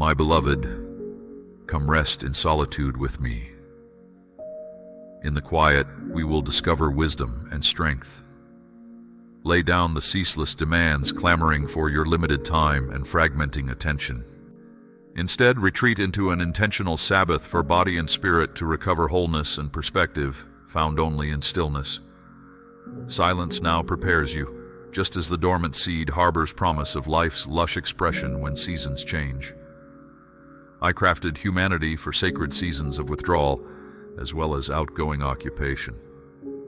My beloved, come rest in solitude with me. In the quiet, we will discover wisdom and strength. Lay down the ceaseless demands clamoring for your limited time and fragmenting attention. Instead, retreat into an intentional Sabbath for body and spirit to recover wholeness and perspective found only in stillness. Silence now prepares you, just as the dormant seed harbors promise of life's lush expression when seasons change. I crafted humanity for sacred seasons of withdrawal, as well as outgoing occupation.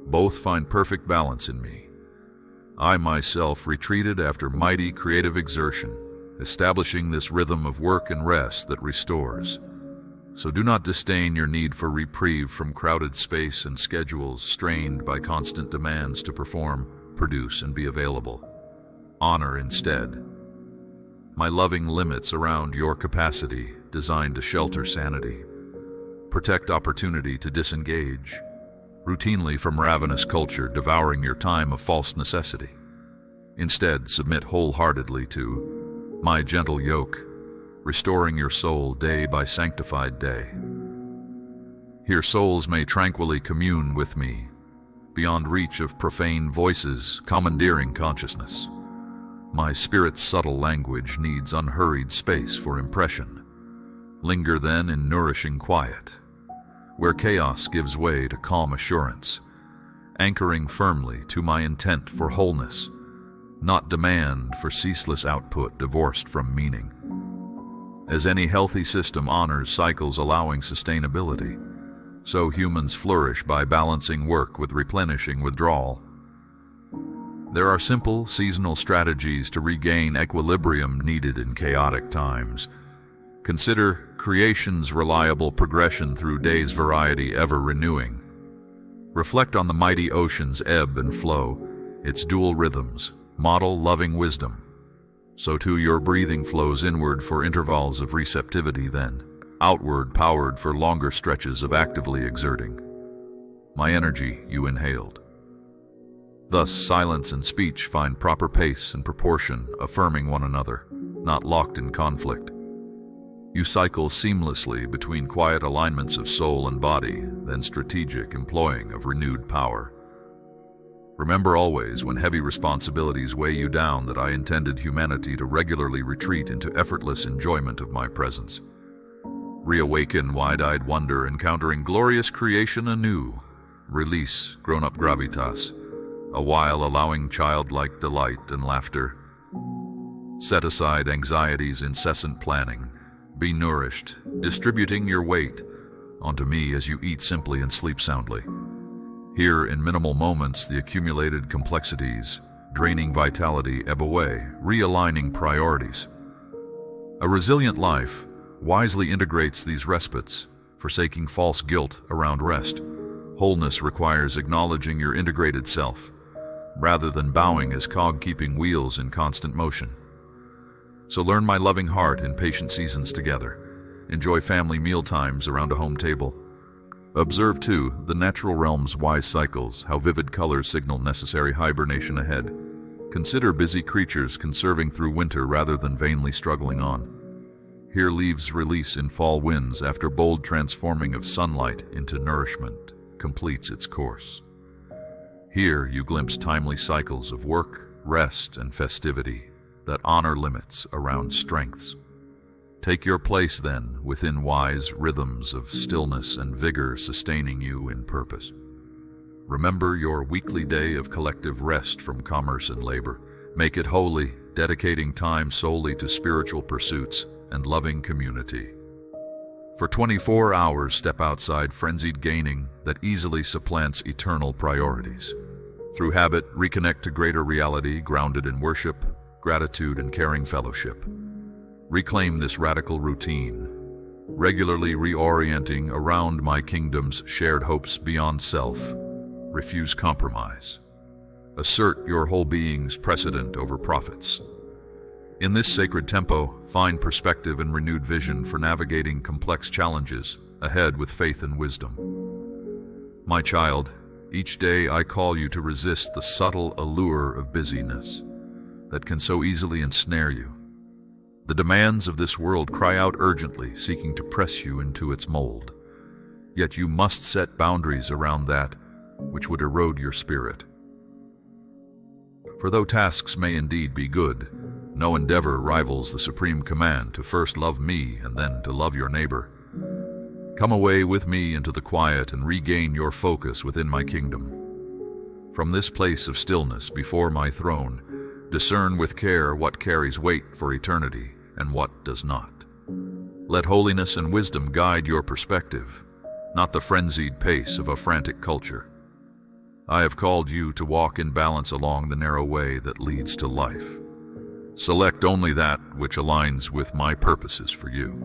Both find perfect balance in me. I myself retreated after mighty creative exertion, establishing this rhythm of work and rest that restores. So do not disdain your need for reprieve from crowded space and schedules strained by constant demands to perform, produce, and be available. Honor instead my loving limits around your capacity, designed to shelter sanity. Protect opportunity to disengage, routinely from ravenous culture devouring your time of false necessity. Instead, submit wholeheartedly to my gentle yoke, restoring your soul day by sanctified day. Here souls may tranquilly commune with me, beyond reach of profane voices commandeering consciousness. My spirit's subtle language needs unhurried space for impression. Linger then in nourishing quiet, where chaos gives way to calm assurance, anchoring firmly to my intent for wholeness, not demand for ceaseless output divorced from meaning. As any healthy system honors cycles allowing sustainability, so humans flourish by balancing work with replenishing withdrawal. There are simple, seasonal strategies to regain equilibrium needed in chaotic times. Consider creation's reliable progression through day's variety ever renewing. Reflect on the mighty ocean's ebb and flow, its dual rhythms, model loving wisdom. So too your breathing flows inward for intervals of receptivity, then outward powered for longer stretches of actively exerting. My energy you inhaled. Thus silence and speech find proper pace and proportion, affirming one another, not locked in conflict. You cycle seamlessly between quiet alignments of soul and body, then strategic employing of renewed power. Remember always, when heavy responsibilities weigh you down, that I intended humanity to regularly retreat into effortless enjoyment of my presence. Reawaken wide-eyed wonder, encountering glorious creation anew. Release grown-up gravitas, a while allowing childlike delight and laughter. Set aside anxiety's incessant planning. Be nourished, distributing your weight onto me as you eat simply and sleep soundly. Here, in minimal moments, the accumulated complexities, draining vitality, ebb away, realigning priorities. A resilient life wisely integrates these respites, forsaking false guilt around rest. Wholeness requires acknowledging your integrated self, rather than bowing as cog-keeping wheels in constant motion. So learn my loving heart in patient seasons together. Enjoy family mealtimes around a home table. Observe, too, the natural realm's wise cycles, how vivid colors signal necessary hibernation ahead. Consider busy creatures conserving through winter rather than vainly struggling on. Here leaves release in fall winds after bold transforming of sunlight into nourishment completes its course. Here you glimpse timely cycles of work, rest, and festivity that honor limits around strengths. Take your place, then, within wise rhythms of stillness and vigor sustaining you in purpose. Remember your weekly day of collective rest from commerce and labor. Make it holy, dedicating time solely to spiritual pursuits and loving community. For 24 hours, step outside frenzied gaining that easily supplants eternal priorities. Through habit, reconnect to greater reality grounded in worship, gratitude, and caring fellowship. Reclaim this radical routine, regularly reorienting around my kingdom's shared hopes beyond self. Refuse compromise. Assert your whole being's precedent over profits. In this sacred tempo, find perspective and renewed vision for navigating complex challenges ahead with faith and wisdom. My child, each day I call you to resist the subtle allure of busyness that can so easily ensnare you. The demands of this world cry out urgently, seeking to press you into its mold. Yet you must set boundaries around that which would erode your spirit. For though tasks may indeed be good, no endeavor rivals the supreme command to first love me and then to love your neighbor. Come away with me into the quiet and regain your focus within my kingdom. From this place of stillness before my throne, discern with care what carries weight for eternity and what does not. Let holiness and wisdom guide your perspective, not the frenzied pace of a frantic culture. I have called you to walk in balance along the narrow way that leads to life. Select only that which aligns with my purposes for you.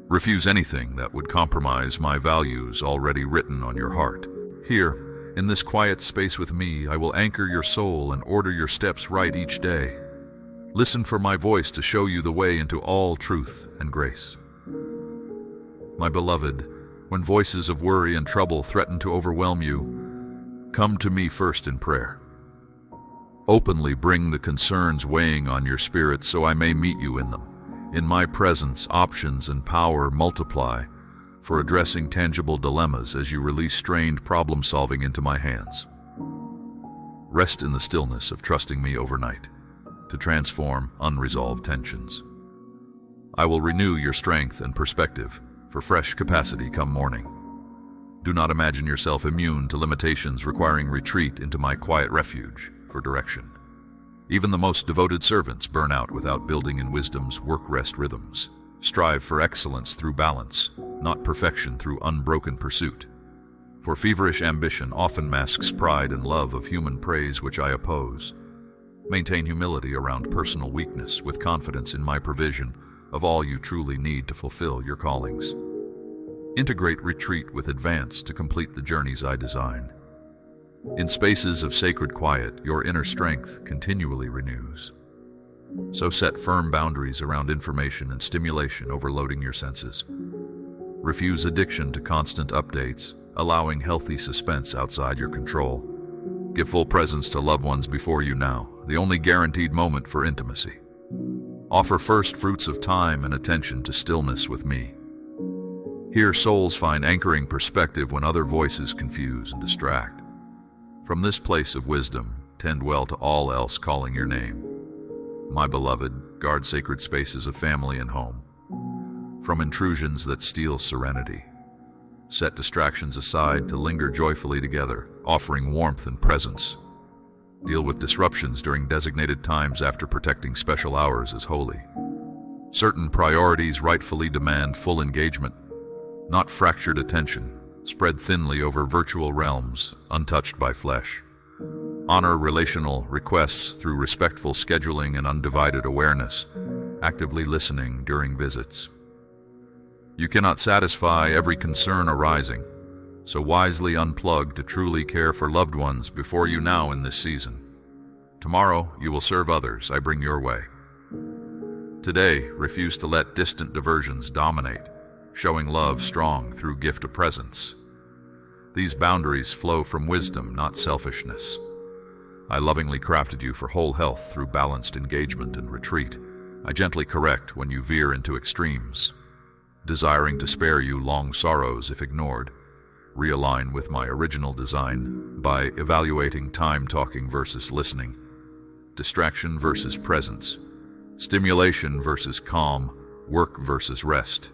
Refuse anything that would compromise my values already written on your heart. Here, in this quiet space with me, I will anchor your soul and order your steps right each day. Listen for my voice to show you the way into all truth and grace. My beloved, when voices of worry and trouble threaten to overwhelm you, come to me first in prayer. Openly bring the concerns weighing on your spirit so I may meet you in them. In my presence, options and power multiply for addressing tangible dilemmas as you release strained problem-solving into my hands. Rest in the stillness of trusting me overnight to transform unresolved tensions. I will renew your strength and perspective for fresh capacity come morning. Do not imagine yourself immune to limitations requiring retreat into my quiet refuge for direction. Even the most devoted servants burn out without building in wisdom's work-rest rhythms. Strive for excellence through balance, not perfection through unbroken pursuit. For feverish ambition often masks pride and love of human praise, which I oppose. Maintain humility around personal weakness with confidence in my provision of all you truly need to fulfill your callings. Integrate retreat with advance to complete the journeys I design. In spaces of sacred quiet, your inner strength continually renews. So set firm boundaries around information and stimulation overloading your senses. Refuse addiction to constant updates, allowing healthy suspense outside your control. Give full presence to loved ones before you now, the only guaranteed moment for intimacy. Offer first fruits of time and attention to stillness with me. Here souls find anchoring perspective when other voices confuse and distract. From this place of wisdom, tend well to all else calling your name. My beloved, guard sacred spaces of family and home from intrusions that steal serenity. Set distractions aside to linger joyfully together, offering warmth and presence. Deal with disruptions during designated times after protecting special hours as holy. Certain priorities rightfully demand full engagement, not fractured attention, spread thinly over virtual realms, untouched by flesh. Honor relational requests through respectful scheduling and undivided awareness, actively listening during visits. You cannot satisfy every concern arising, so wisely unplug to truly care for loved ones before you now in this season. Tomorrow you will serve others I bring your way. Today, refuse to let distant diversions dominate, showing love strong through gift of presence. These boundaries flow from wisdom, not selfishness. I lovingly crafted you for whole health through balanced engagement and retreat. I gently correct when you veer into extremes, desiring to spare you long sorrows if ignored. Realign with my original design by evaluating time talking versus listening, distraction versus presence, stimulation versus calm, work versus rest.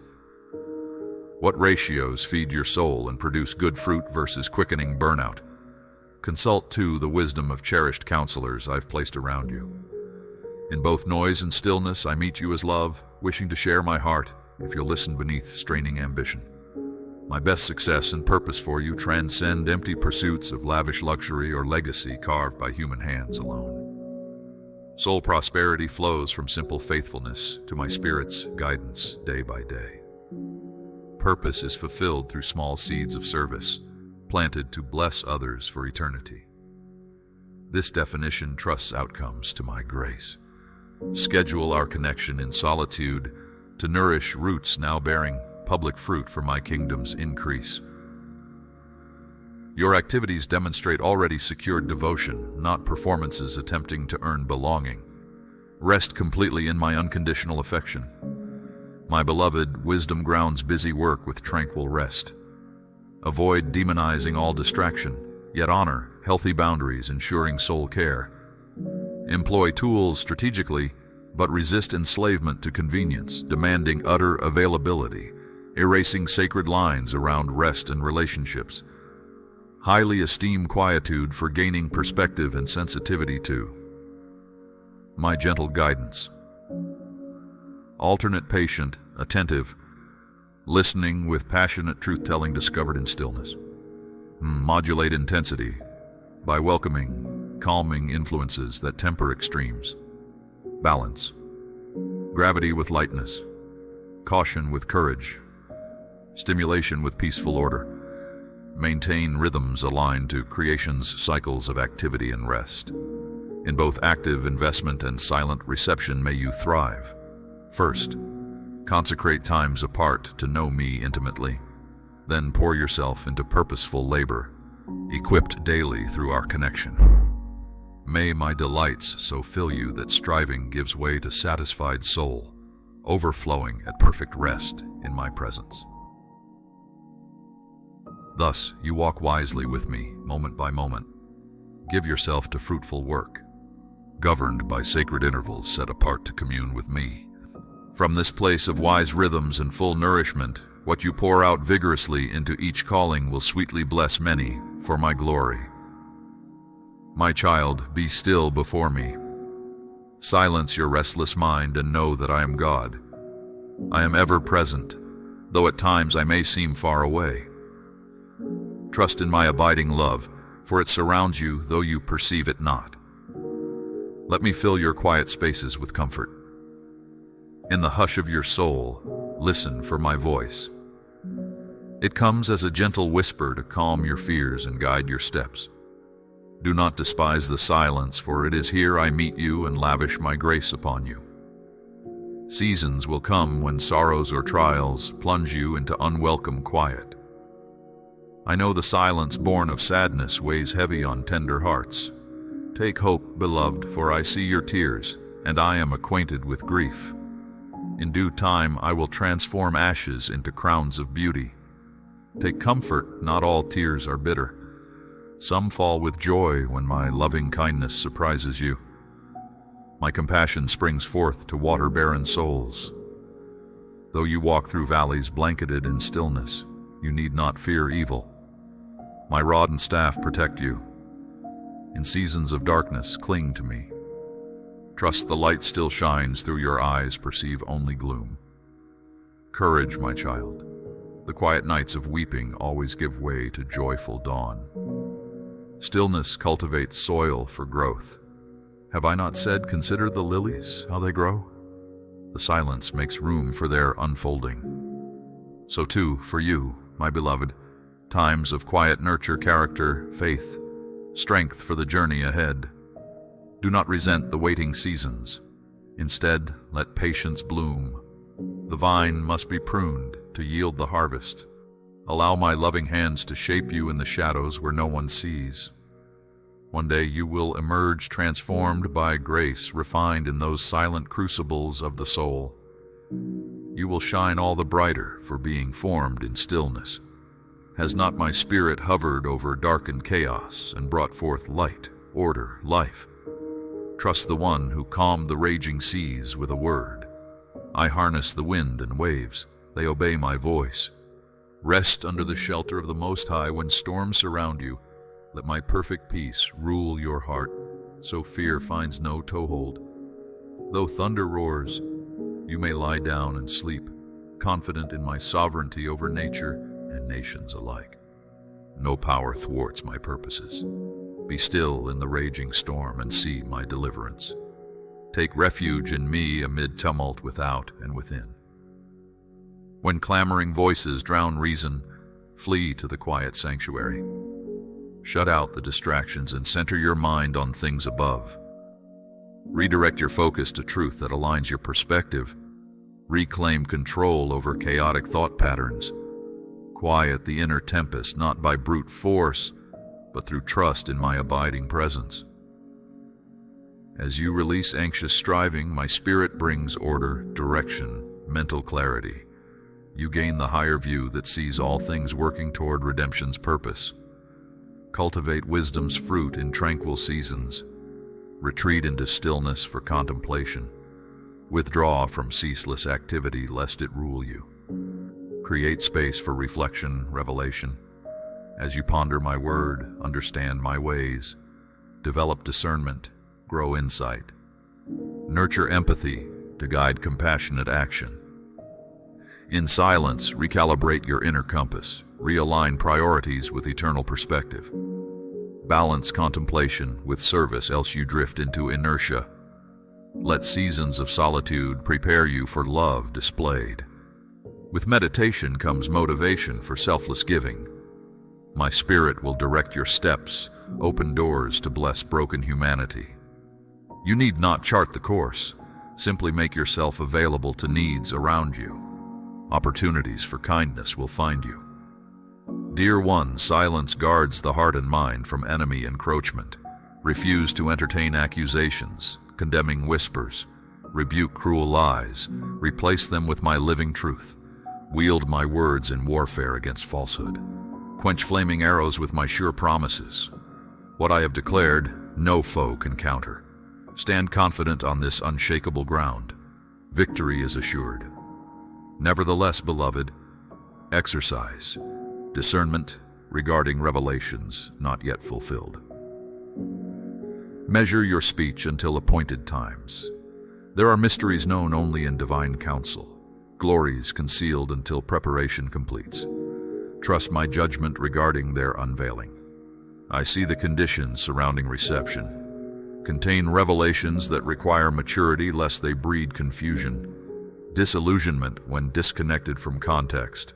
What ratios feed your soul and produce good fruit versus quickening burnout? Consult, too, the wisdom of cherished counselors I've placed around you. In both noise and stillness, I meet you as love, wishing to share my heart if you'll listen beneath straining ambition. My best success and purpose for you transcend empty pursuits of lavish luxury or legacy carved by human hands alone. Soul prosperity flows from simple faithfulness to my spirit's guidance day by day. Purpose is fulfilled through small seeds of service, planted to bless others for eternity. This definition trusts outcomes to my grace. Schedule our connection in solitude to nourish roots now bearing public fruit for my kingdom's increase. Your activities demonstrate already secured devotion, not performances attempting to earn belonging. Rest completely in my unconditional affection. My beloved, wisdom grounds busy work with tranquil rest. Avoid demonizing all distraction, yet honor healthy boundaries, ensuring soul care. Employ tools strategically, but resist enslavement to convenience, demanding utter availability, erasing sacred lines around rest and relationships. Highly esteem quietude for gaining perspective and sensitivity to my gentle guidance. Alternate patient, attentive, listening with passionate truth-telling discovered in stillness. Modulate intensity by welcoming, calming influences that temper extremes. Balance. Gravity with lightness. Caution with courage. Stimulation with peaceful order. Maintain rhythms aligned to creation's cycles of activity and rest. In both active investment and silent reception may you thrive. First, consecrate times apart to know me intimately. Then pour yourself into purposeful labor, equipped daily through our connection. May my delights so fill you that striving gives way to satisfied soul, overflowing at perfect rest in my presence. Thus, you walk wisely with me, moment by moment. Give yourself to fruitful work, governed by sacred intervals set apart to commune with me. From this place of wise rhythms and full nourishment, what you pour out vigorously into each calling will sweetly bless many for my glory. My child, be still before me. Silence your restless mind and know that I am God. I am ever present, though at times I may seem far away. Trust in my abiding love, for it surrounds you though you perceive it not. Let me fill your quiet spaces with comfort. In the hush of your soul, listen for my voice. It comes as a gentle whisper to calm your fears and guide your steps. Do not despise the silence, for it is here I meet you and lavish my grace upon you. Seasons will come when sorrows or trials plunge you into unwelcome quiet. I know the silence born of sadness weighs heavy on tender hearts. Take hope, beloved, for I see your tears, and I am acquainted with grief. In due time I will transform ashes into crowns of beauty. Take comfort, not all tears are bitter. Some fall with joy when my loving kindness surprises you. My compassion springs forth to water barren souls. Though you walk through valleys blanketed in stillness, you need not fear evil. My rod and staff protect you. In seasons of darkness, cling to me. Trust the light still shines through your eyes, perceive only gloom. Courage, my child. The quiet nights of weeping always give way to joyful dawn. Stillness cultivates soil for growth. Have I not said, consider the lilies, how they grow? The silence makes room for their unfolding. So too, for you, my beloved, times of quiet nurture character, faith, strength for the journey ahead. Do not resent the waiting seasons. Instead, let patience bloom. The vine must be pruned to yield the harvest. Allow my loving hands to shape you in the shadows where no one sees. One day you will emerge transformed by grace, refined in those silent crucibles of the soul. You will shine all the brighter for being formed in stillness. Has not my spirit hovered over darkened chaos and brought forth light, order, life? Trust the one who calmed the raging seas with a word. I harness the wind and waves. They obey my voice. Rest under the shelter of the Most High when storms surround you. Let my perfect peace rule your heart, so fear finds no toehold. Though thunder roars, you may lie down and sleep, confident in my sovereignty over nature and nations alike. No power thwarts my purposes. Be still in the raging storm and see my deliverance. Take refuge in me amid tumult without and within. When clamoring voices drown reason, flee to the quiet sanctuary. Shut out the distractions and center your mind on things above. Redirect your focus to truth that aligns your perspective. Reclaim control over chaotic thought patterns. Quiet the inner tempest not by brute force, but through trust in my abiding presence. As you release anxious striving, my spirit brings order, direction, mental clarity. You gain the higher view that sees all things working toward redemption's purpose. Cultivate wisdom's fruit in tranquil seasons. Retreat into stillness for contemplation. Withdraw from ceaseless activity lest it rule you. Create space for reflection, revelation. As you ponder my word, understand my ways, develop discernment, grow insight. Nurture empathy to guide compassionate action. In silence, recalibrate your inner compass, realign priorities with eternal perspective. Balance contemplation with service, else you drift into inertia. Let seasons of solitude prepare you for love displayed. With meditation comes motivation for selfless giving. My spirit will direct your steps, open doors to bless broken humanity. You need not chart the course, simply make yourself available to needs around you. Opportunities for kindness will find you. Dear one, silence guards the heart and mind from enemy encroachment. Refuse to entertain accusations, condemning whispers. Rebuke cruel lies, replace them with my living truth. Wield my words in warfare against falsehood. Quench flaming arrows with my sure promises. What I have declared, no foe can counter. Stand confident on this unshakable ground. Victory is assured. Nevertheless, beloved, exercise discernment regarding revelations not yet fulfilled. Measure your speech until appointed times. There are mysteries known only in divine counsel, glories concealed until preparation completes. Trust my judgment regarding their unveiling. I see the conditions surrounding reception. Contain revelations that require maturity lest they breed confusion, disillusionment when disconnected from context.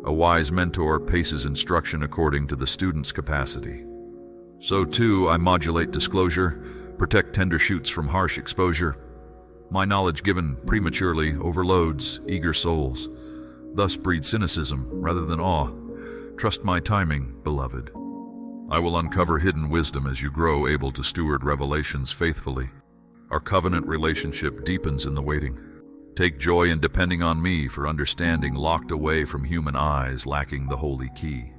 A wise mentor paces instruction according to the student's capacity. So too, I modulate disclosure, protect tender shoots from harsh exposure. My knowledge given prematurely overloads eager souls, thus breeds cynicism rather than awe. Trust my timing, beloved. I will uncover hidden wisdom as you grow able to steward revelations faithfully. Our covenant relationship deepens in the waiting. Take joy in depending on me for understanding locked away from human eyes lacking the holy key.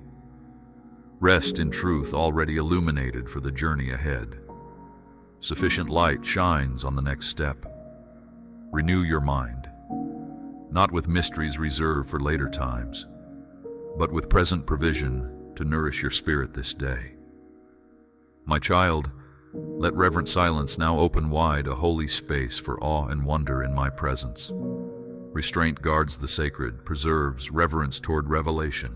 Rest in truth already illuminated for the journey ahead. Sufficient light shines on the next step. Renew your mind, not with mysteries reserved for later times, but with present provision to nourish your spirit this day. My child, let reverent silence now open wide a holy space for awe and wonder in my presence. Restraint guards the sacred, preserves reverence toward revelation.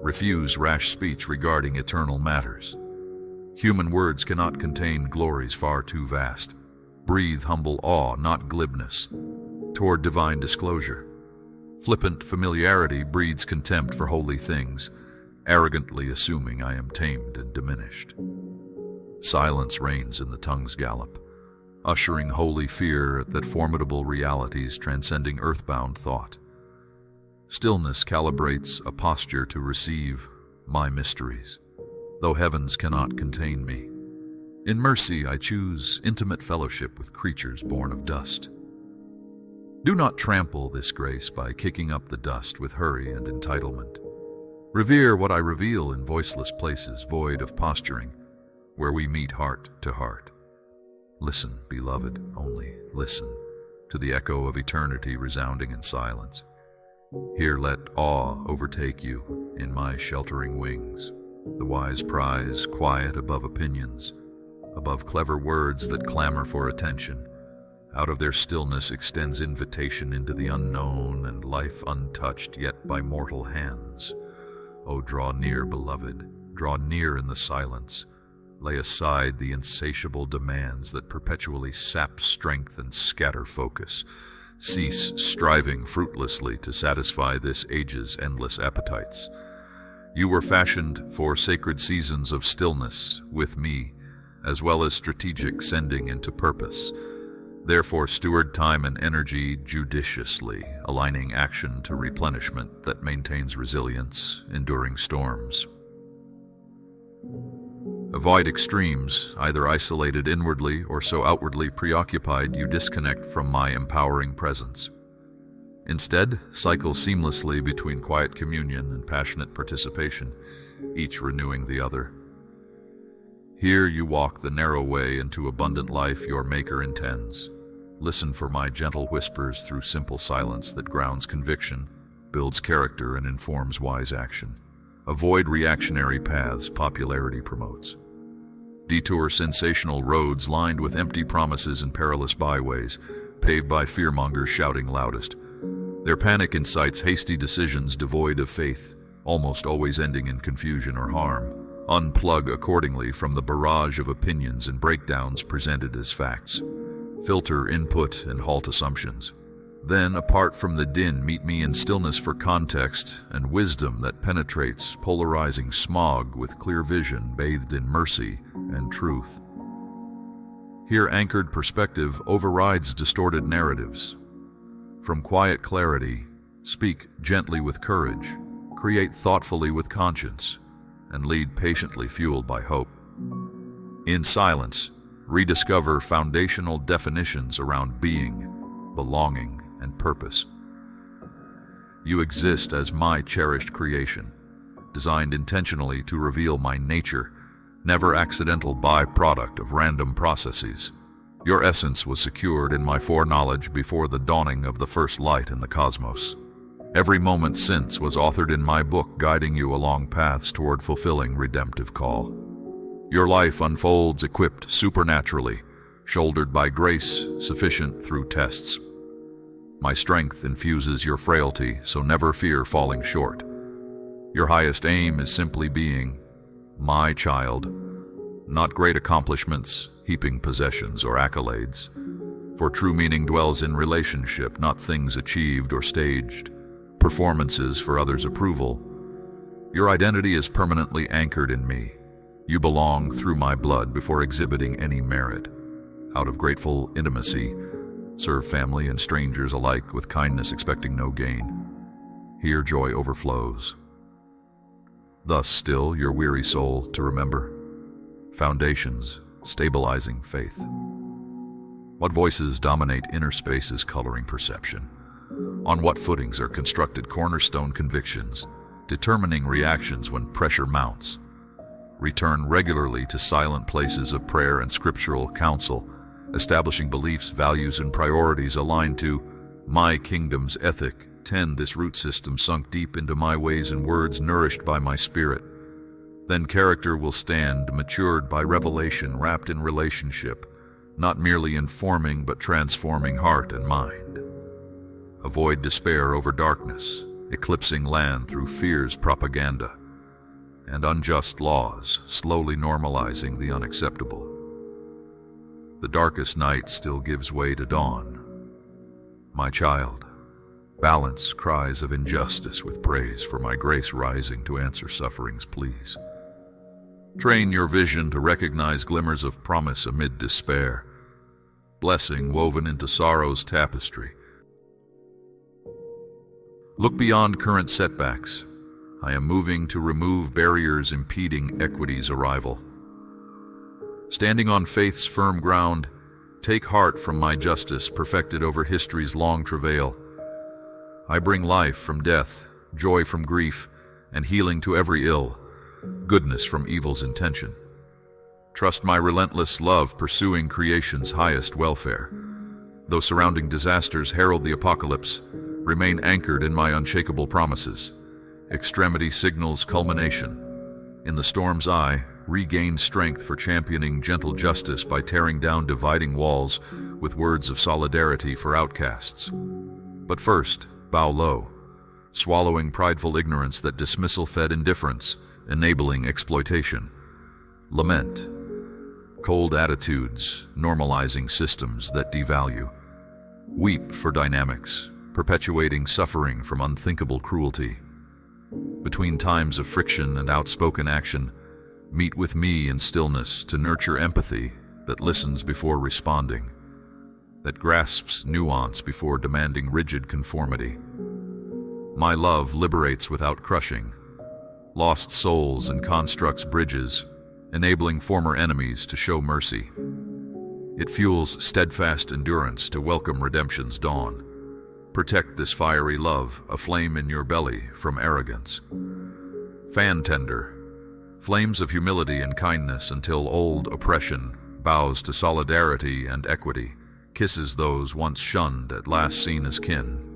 Refuse rash speech regarding eternal matters. Human words cannot contain glories far too vast. Breathe humble awe, not glibness, toward divine disclosure. Flippant familiarity breeds contempt for holy things, arrogantly assuming I am tamed and diminished. Silence reigns in the tongue's gallop, ushering holy fear that formidable realities transcending earthbound thought. Stillness calibrates a posture to receive my mysteries, though heavens cannot contain me. In mercy, I choose intimate fellowship with creatures born of dust. Do not trample this grace by kicking up the dust with hurry and entitlement. Revere what I reveal in voiceless places void of posturing, where we meet heart to heart. Listen, beloved, only listen to the echo of eternity resounding in silence. Here let awe overtake you in my sheltering wings, the wise prize quiet above opinions, above clever words that clamor for attention. Out of their stillness extends invitation into the unknown and life untouched yet by mortal hands. Oh, draw near, beloved, draw near in the silence. Lay aside the insatiable demands that perpetually sap strength and scatter focus. Cease striving fruitlessly to satisfy this age's endless appetites. You were fashioned for sacred seasons of stillness with me, as well as strategic sending into purpose. Therefore, steward time and energy judiciously, aligning action to replenishment that maintains resilience, enduring storms. Avoid extremes, either isolated inwardly or so outwardly preoccupied you disconnect from my empowering presence. Instead, cycle seamlessly between quiet communion and passionate participation, each renewing the other. Here you walk the narrow way into abundant life your Maker intends. Listen for my gentle whispers through simple silence that grounds conviction, builds character, and informs wise action. Avoid reactionary paths popularity promotes. Detour sensational roads lined with empty promises and perilous byways, paved by fearmongers shouting loudest. Their panic incites hasty decisions devoid of faith, almost always ending in confusion or harm. Unplug accordingly from the barrage of opinions and breakdowns presented as facts. Filter input and halt assumptions. Then, apart from the din, meet me in stillness for context and wisdom that penetrates polarizing smog with clear vision bathed in mercy and truth. Here anchored perspective overrides distorted narratives. From quiet clarity, speak gently with courage, create thoughtfully with conscience, and lead patiently fueled by hope. In silence, rediscover foundational definitions around being, belonging, and purpose. You exist as my cherished creation, designed intentionally to reveal my nature, never accidental byproduct of random processes. Your essence was secured in my foreknowledge before the dawning of the first light in the cosmos. Every moment since was authored in my book, guiding you along paths toward fulfilling redemptive call. Your life unfolds equipped supernaturally, shouldered by grace sufficient through tests. My strength infuses your frailty, so never fear falling short. Your highest aim is simply being my child, not great accomplishments, heaping possessions or accolades. For true meaning dwells in relationship, not things achieved or staged, performances for others' approval. Your identity is permanently anchored in me. You belong through my blood before exhibiting any merit. Out of grateful intimacy, serve family and strangers alike with kindness, expecting no gain. Here joy overflows. Thus still your weary soul to remember. Foundations, stabilizing faith. What voices dominate inner spaces coloring perception? On what footings are constructed cornerstone convictions, determining reactions when pressure mounts? Return regularly to silent places of prayer and scriptural counsel, establishing beliefs, values, and priorities aligned to my kingdom's ethic. Tend this root system sunk deep into my ways and words, nourished by my spirit. Then character will stand, matured by revelation, wrapped in relationship, not merely informing but transforming heart and mind. Avoid despair over darkness, eclipsing land through fear's propaganda, and unjust laws, slowly normalizing the unacceptable. The darkest night still gives way to dawn. My child, balance cries of injustice with praise for my grace rising to answer suffering's pleas. Train your vision to recognize glimmers of promise amid despair, blessing woven into sorrow's tapestry. Look beyond current setbacks. I am moving to remove barriers impeding equity's arrival. Standing on faith's firm ground, take heart from my justice perfected over history's long travail. I bring life from death, joy from grief, and healing to every ill, goodness from evil's intention. Trust my relentless love pursuing creation's highest welfare. Though surrounding disasters herald the apocalypse, remain anchored in my unshakable promises. Extremity signals culmination. In the storm's eye, regain strength for championing gentle justice by tearing down dividing walls with words of solidarity for outcasts. But first, bow low, swallowing prideful ignorance that dismissal-fed indifference, enabling exploitation. Lament, cold attitudes, normalizing systems that devalue. Weep for dynamics, perpetuating suffering from unthinkable cruelty. Between times of friction and outspoken action, meet with me in stillness to nurture empathy that listens before responding, that grasps nuance before demanding rigid conformity. My love liberates without crushing, lost souls and constructs bridges, enabling former enemies to show mercy. It fuels steadfast endurance to welcome redemption's dawn. Protect this fiery love, a flame in your belly, from arrogance. Fan tender, flames of humility and kindness until old oppression bows to solidarity and equity, kisses those once shunned at last seen as kin.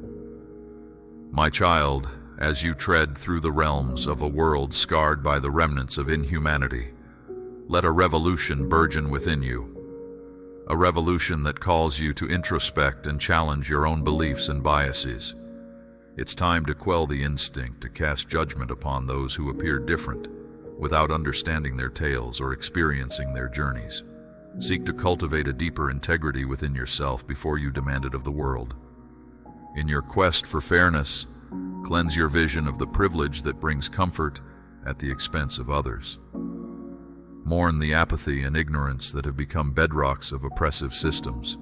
My child, as you tread through the realms of a world scarred by the remnants of inhumanity, let a revolution burgeon within you. A revolution that calls you to introspect and challenge your own beliefs and biases. It's time to quell the instinct to cast judgment upon those who appear different, without understanding their tales or experiencing their journeys. Seek to cultivate a deeper integrity within yourself before you demand it of the world. In your quest for fairness, cleanse your vision of the privilege that brings comfort at the expense of others. Mourn the apathy and ignorance that have become bedrocks of oppressive systems.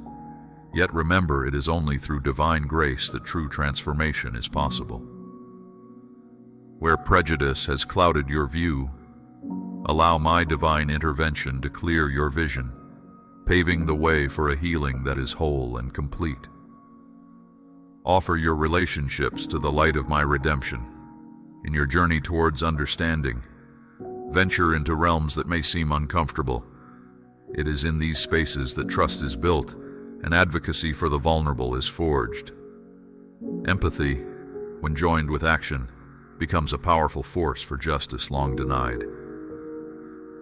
Yet remember, it is only through divine grace that true transformation is possible. Where prejudice has clouded your view, allow my divine intervention to clear your vision, paving the way for a healing that is whole and complete. Offer your relationships to the light of my redemption. In your journey towards understanding, venture into realms that may seem uncomfortable. It is in these spaces that trust is built and advocacy for the vulnerable is forged. Empathy, when joined with action, becomes a powerful force for justice long denied.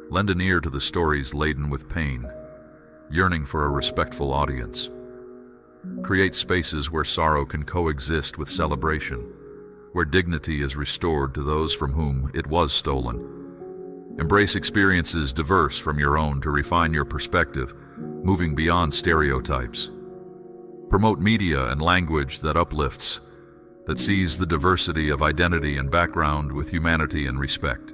Lend an ear to the stories laden with pain, yearning for a respectful audience. Create spaces where sorrow can coexist with celebration, where dignity is restored to those from whom it was stolen. Embrace experiences diverse from your own to refine your perspective, moving beyond stereotypes. Promote media and language that uplifts, that sees the diversity of identity and background with humanity and respect.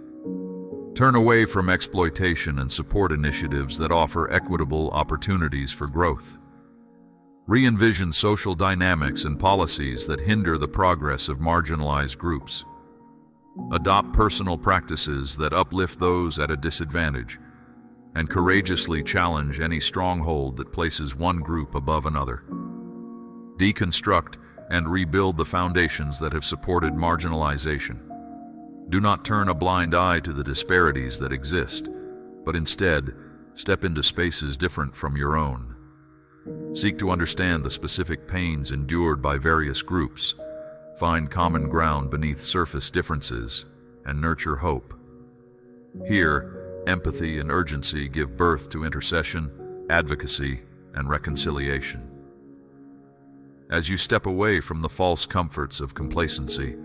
Turn away from exploitation and support initiatives that offer equitable opportunities for growth. Re-envision social dynamics and policies that hinder the progress of marginalized groups. Adopt personal practices that uplift those at a disadvantage, and courageously challenge any stronghold that places one group above another. Deconstruct and rebuild the foundations that have supported marginalization. Do not turn a blind eye to the disparities that exist, but instead, step into spaces different from your own. Seek to understand the specific pains endured by various groups, find common ground beneath surface differences, and nurture hope. Here, empathy and urgency give birth to intercession, advocacy, and reconciliation. As you step away from the false comforts of complacency,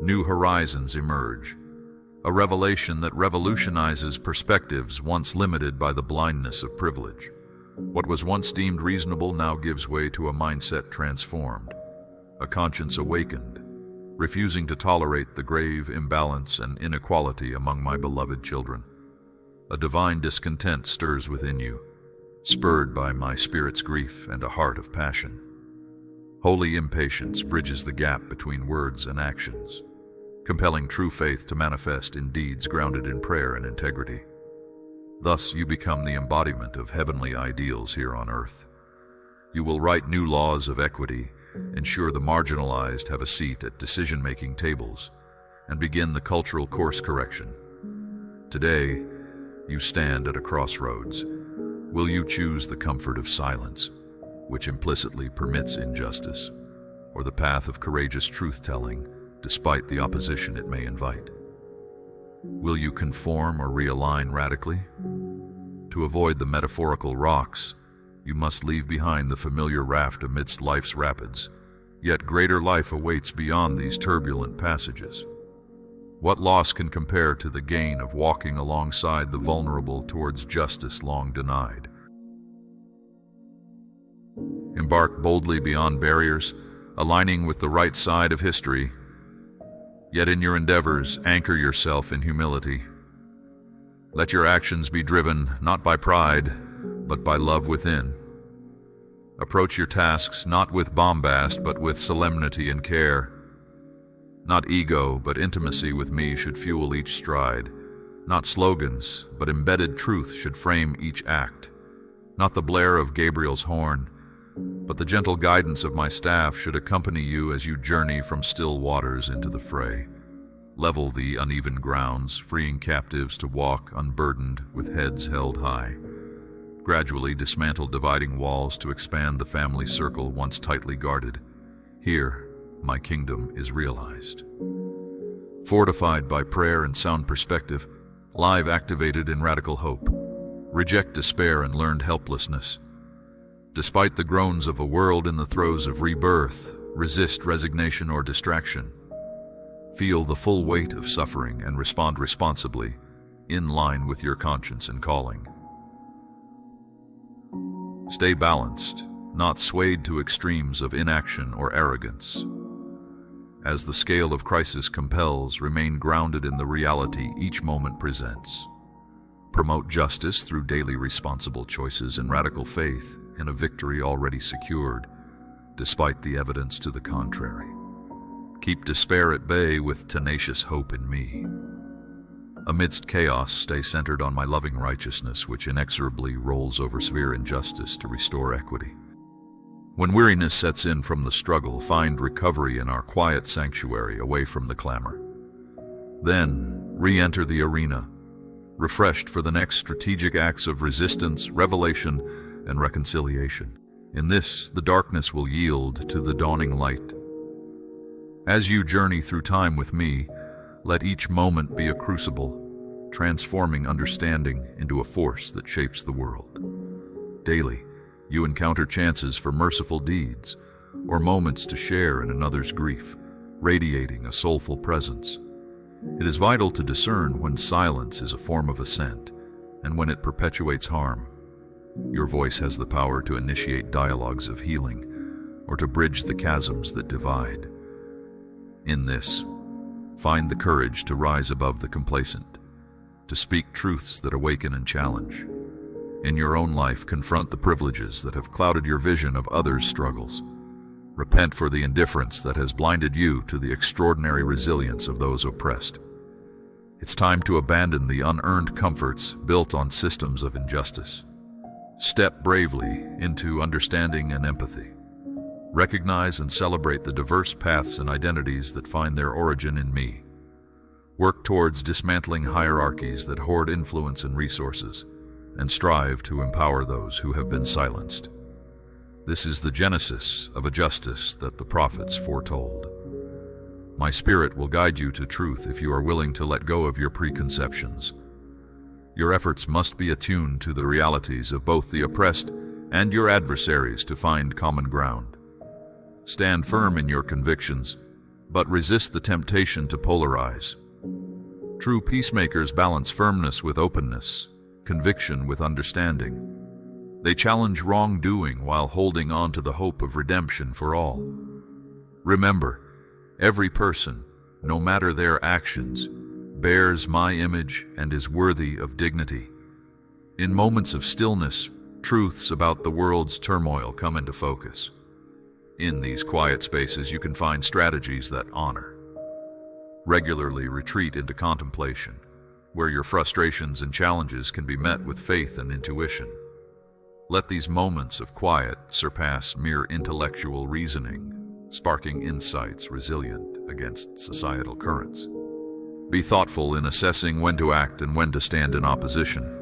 new horizons emerge, a revelation that revolutionizes perspectives once limited by the blindness of privilege. What was once deemed reasonable now gives way to a mindset transformed, a conscience awakened, refusing to tolerate the grave imbalance and inequality among my beloved children. A divine discontent stirs within you, spurred by my spirit's grief and a heart of passion. Holy impatience bridges the gap between words and actions, compelling true faith to manifest in deeds grounded in prayer and integrity. Thus, you become the embodiment of heavenly ideals here on earth. You will write new laws of equity, ensure the marginalized have a seat at decision-making tables, and begin the cultural course correction. Today, you stand at a crossroads. Will you choose the comfort of silence, which implicitly permits injustice, or the path of courageous truth-telling, despite the opposition it may invite? Will you conform or realign radically? To avoid the metaphorical rocks, you must leave behind the familiar raft amidst life's rapids, yet greater life awaits beyond these turbulent passages. What loss can compare to the gain of walking alongside the vulnerable towards justice long denied? Embark boldly beyond barriers, aligning with the right side of history. Yet in your endeavors, anchor yourself in humility. Let your actions be driven not by pride, but by love within. Approach your tasks not with bombast, but with solemnity and care. Not ego, but intimacy with me should fuel each stride, Not slogans, but embedded truth should frame each act. Not the blare of Gabriel's horn, but the gentle guidance of my staff should accompany you as you journey from still waters into the fray. Level the uneven grounds, freeing captives to walk unburdened with heads held high. Gradually dismantle dividing walls to expand the family circle once tightly guarded. Here, my kingdom is realized. Fortified by prayer and sound perspective, live activated in radical hope. Reject despair and learned helplessness. Despite the groans of a world in the throes of rebirth, resist resignation or distraction. Feel the full weight of suffering and respond responsibly, in line with your conscience and calling. Stay balanced, not swayed to extremes of inaction or arrogance. As the scale of crisis compels, remain grounded in the reality each moment presents. Promote justice through daily responsible choices and radical faith in a victory already secured, despite the evidence to the contrary. Keep despair at bay with tenacious hope in me. Amidst chaos, stay centered on my loving righteousness, which inexorably rolls over severe injustice to restore equity. When weariness sets in from the struggle, find recovery in our quiet sanctuary away from the clamor. Then, re-enter the arena, refreshed for the next strategic acts of resistance, revelation, and reconciliation. In this, the darkness will yield to the dawning light. As you journey through time with me, let each moment be a crucible, transforming understanding into a force that shapes the world. Daily, you encounter chances for merciful deeds, or moments to share in another's grief, radiating a soulful presence. It is vital to discern when silence is a form of assent, and when it perpetuates harm. Your voice has the power to initiate dialogues of healing, or to bridge the chasms that divide. In this, find the courage to rise above the complacent, to speak truths that awaken and challenge. In your own life, confront the privileges that have clouded your vision of others' struggles. Repent for the indifference that has blinded you to the extraordinary resilience of those oppressed. It's time to abandon the unearned comforts built on systems of injustice. Step bravely into understanding and empathy. Recognize and celebrate the diverse paths and identities that find their origin in me. Work towards dismantling hierarchies that hoard influence and resources, and strive to empower those who have been silenced. This is the genesis of a justice that the prophets foretold. My spirit will guide you to truth if you are willing to let go of your preconceptions. Your efforts must be attuned to the realities of both the oppressed and your adversaries to find common ground. Stand firm in your convictions, but resist the temptation to polarize. True peacemakers balance firmness with openness, conviction with understanding. They challenge wrongdoing while holding on to the hope of redemption for all. Remember, every person, no matter their actions, bears my image and is worthy of dignity. In moments of stillness, truths about the world's turmoil come into focus. In these quiet spaces, you can find strategies that honor. Regularly retreat into contemplation, where your frustrations and challenges can be met with faith and intuition. Let these moments of quiet surpass mere intellectual reasoning, sparking insights resilient against societal currents. Be thoughtful in assessing when to act and when to stand in opposition.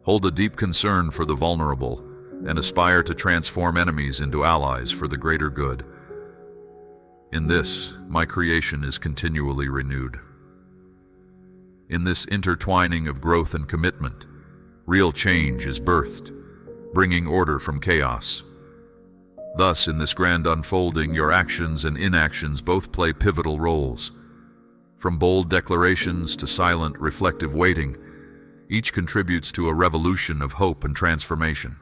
Hold a deep concern for the vulnerable and aspire to transform enemies into allies for the greater good. In this, my creation is continually renewed. In this intertwining of growth and commitment, real change is birthed, bringing order from chaos. Thus, in this grand unfolding, your actions and inactions both play pivotal roles. From bold declarations to silent, reflective waiting, each contributes to a revolution of hope and transformation.